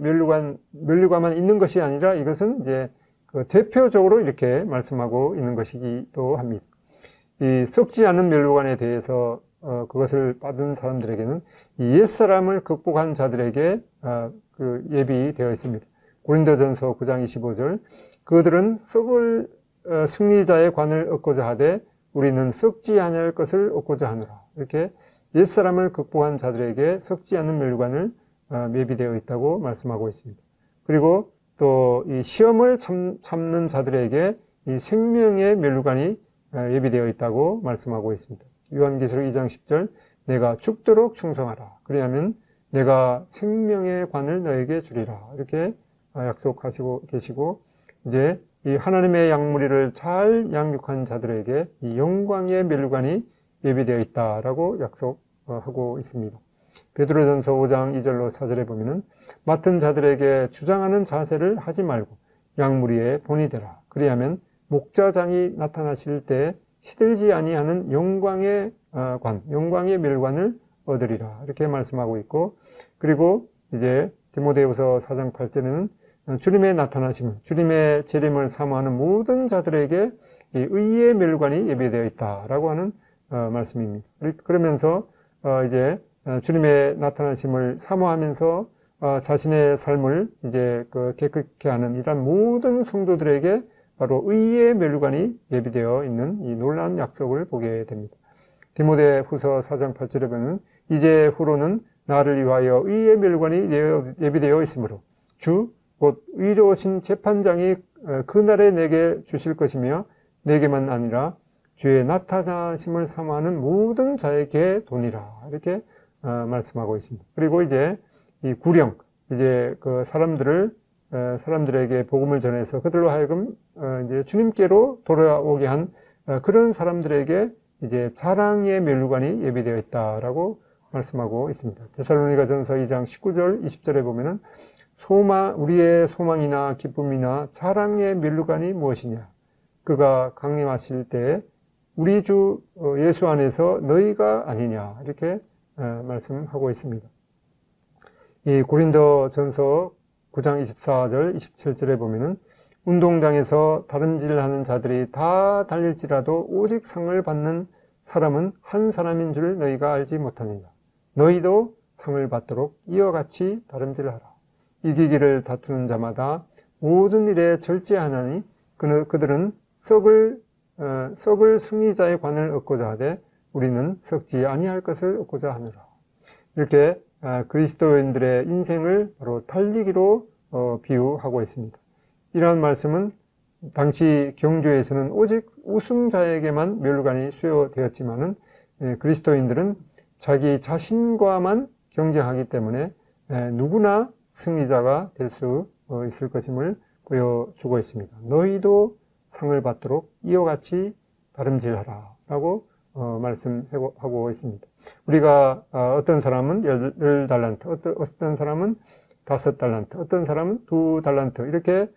면류관만 있는 것이 아니라 이것은 이제 대표적으로 이렇게 말씀하고 있는 것이기도 합니다. 이 썩지 않은 면류관에 대해서 그것을 받은 사람들에게는 이 옛사람을 극복한 자들에게 예비되어 있습니다. 고린도전서 9장 25절 그들은 썩을 승리자의 관을 얻고자 하되 우리는 썩지 않을 것을 얻고자 하노라. 이렇게 옛사람을 극복한 자들에게 썩지 않는 멸관을 예비되어 있다고 말씀하고 있습니다. 그리고 또 이 시험을 참는 자들에게 이 생명의 멸관이 예비되어 있다고 말씀하고 있습니다. 요한계시록 2장 10절 내가 죽도록 충성하라. 그리하면 내가 생명의 관을 너에게 주리라. 이렇게 약속하시고 계시고 이제 이 하나님의 양무리를 잘 양육한 자들에게 이 영광의 멸관이 예비되어 있다라고 하고 있습니다. 베드로전서 5장 2절로 4절에 보면은 맡은 자들에게 주장하는 자세를 하지 말고 양무리의 본이 되라. 그리하면 목자장이 나타나실 때 시들지 아니하는 영광의 영광의 멸관을 얻으리라. 이렇게 말씀하고 있고, 그리고 이제 디모데후서 4장 8절에는 주님의 나타나심을, 주님의 재림을 사모하는 모든 자들에게 이 의의 멸관이 예비되어 있다라고 하는 말씀입니다. 그러면서 이제 주님의 나타나심을 사모하면서 자신의 삶을 이제 깨끗게 하는 이런 모든 성도들에게 바로 의의 멸관이 예비되어 있는 이 놀라운 약속을 보게 됩니다. 디모데후서 4장 8절에 보면 이제 후로는 나를 위하여 의의 멸관이 예비되어 있으므로 주 곧 의로우신 재판장이 그날에 내게 주실 것이며 내게만 아니라 주의 나타나심을 사모하는 모든 자에게 도니라. 이렇게 말씀하고 있습니다. 그리고 이제 이 구령, 이제 그 사람들에게 복음을 전해서 그들로 하여금 이제 주님께로 돌아오게 한 그런 사람들에게 이제 자랑의 멸관이 예비되어 있다라고 말씀하고 있습니다. 데살로니가전서 2장 19절 20절에 보면은 우리의 소망이나 기쁨이나 자랑의 멸관이 무엇이냐? 그가 강림하실 때 우리 주 예수 안에서 너희가 아니냐? 이렇게 말씀하고 있습니다. 이 고린도전서 9장 24절 27절에 보면은 운동장에서 다름질하는 자들이 다 달릴지라도 오직 상을 받는 사람은 한 사람인 줄 너희가 알지 못하느냐. 너희도 상을 받도록 이와 같이 다름질하라. 이기기를 다투는 자마다 모든 일에 절제하나니 그들은 썩을 승리자의 관을 얻고자 하되 우리는 썩지 아니할 것을 얻고자 하느라. 이렇게 그리스도인들의 인생을 바로 달리기로 비유하고 있습니다. 이러한 말씀은 당시 경주에서는 오직 우승자에게만 멸관이 수여되었지만은 그리스도인들은 자기 자신과만 경쟁하기 때문에 누구나 승리자가 될 수 있을 것임을 보여주고 있습니다. 너희도 상을 받도록 이와 같이 다름질하라 라고 말씀하고 있습니다. 우리가 어떤 사람은 10달란트, 어떤 사람은 5달란트, 어떤 사람은 2달란트 이렇게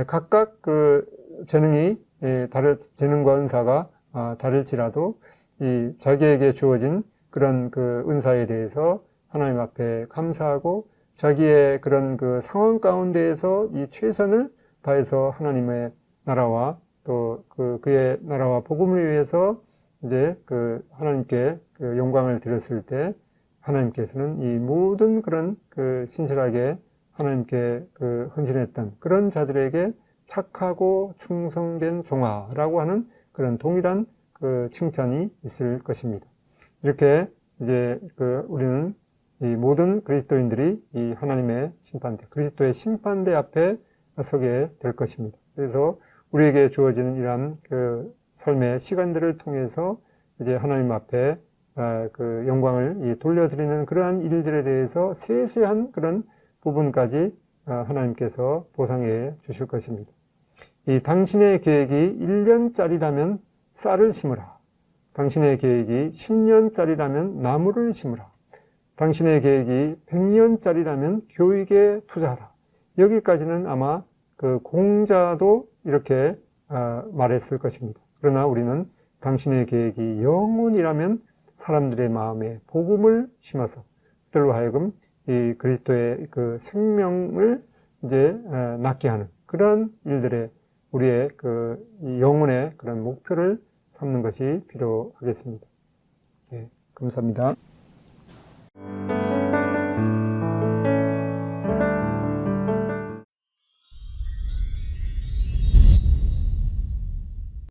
각각 그 재능과 은사가 다를지라도 이 자기에게 주어진 그런 그 은사에 대해서 하나님 앞에 감사하고 자기의 그런 그 상황 가운데에서 이 최선을 다해서 하나님의 나라와 또 그의 나라와 복음을 위해서 이제 그 하나님께 그 영광을 드렸을 때 하나님께서는 이 모든 그런 그 신실하게 하나님께 그 헌신했던 그런 자들에게 착하고 충성된 종아라고 하는 그런 동일한 그 칭찬이 있을 것입니다. 이렇게 이제 우리는 이 모든 그리스도인들이 이 하나님의 심판대, 그리스도의 심판대 앞에 서게 될 것입니다. 그래서 우리에게 주어지는 이러한 그 삶의 시간들을 통해서 이제 하나님 앞에 그 영광을 돌려드리는 그러한 일들에 대해서 세세한 그런 부분까지 하나님께서 보상해 주실 것입니다. 이 당신의 계획이 1년짜리라면 쌀을 심으라. 당신의 계획이 10년짜리라면 나무를 심으라. 당신의 계획이 100년짜리라면 교육에 투자하라. 여기까지는 아마 그 공자도 이렇게 말했을 것입니다. 그러나 우리는 당신의 계획이 영원이라면 사람들의 마음에 복음을 심어서 그들로 하여금 이 그리스도의 그 생명을 이제 낳게 하는 그런 일들에 우리의 이 영혼의 그런 목표를 삼는 것이 필요하겠습니다. 네, 감사합니다.